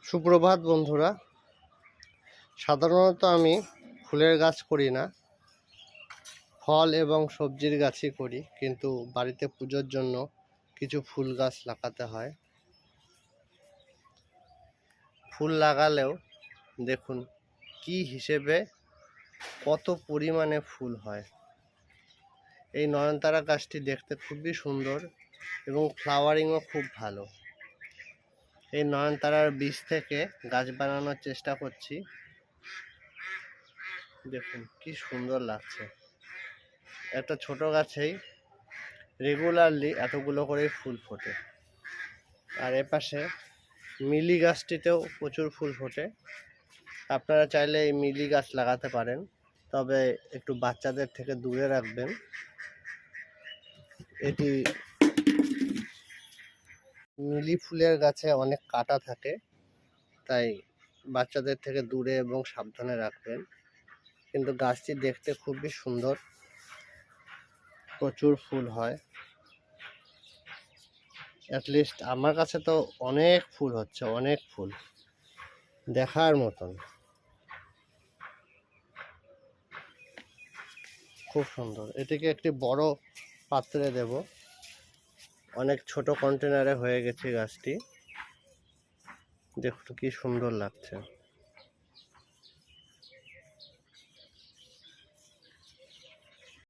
সুপ্রভাত বন্ধুরা। সাধারণত আমি ফুলের গাছ করি না, ফল এবং সবজির গাছই করি, কিন্তু বাড়িতে পুজোর জন্য কিছু ফুল গাছ লাগাতে হয়। ফুল লাগালেও দেখুন কি হিসেবে কত পরিমাণে ফুল হয়। এই নয়নতারা গাছটি দেখতে খুবই সুন্দর এবং ফ্লাওয়ারিংও খুব ভালো। এই নয়নতারার বীজ থেকে গাছ বানানোর চেষ্টা করছি। দেখুন কি সুন্দর লাগছে। একটা ছোট গাছেই রেগুলারলি এতগুলো করে ফুল ফোটে। আর এপাশে মিলি গাছটিতেও প্রচুর ফুল ফোটে। আপনারা চাইলে এই মিলি গাছ লাগাতে পারেন, তবে একটু বাচ্চাদের থেকে দূরে রাখবেন। এটি মিলি ফুলের গাছে অনেক কাঁটা থাকে, তাই বাচ্চাদের থেকে দূরে এবং সাবধানে রাখবেন। কিন্তু গাছটি দেখতে খুবই সুন্দর, প্রচুর ফুল হয়। অ্যাটলিস্ট আমার কাছে তো অনেক ফুল হচ্ছে, অনেক ফুল দেখার মতন, খুব সুন্দর। এটিকে একটি বড় পাত্রে দেব। অনেক ছোট কন্টেনারে হয়ে গেছে গাছটি। দেখুন কি সুন্দর লাগছে।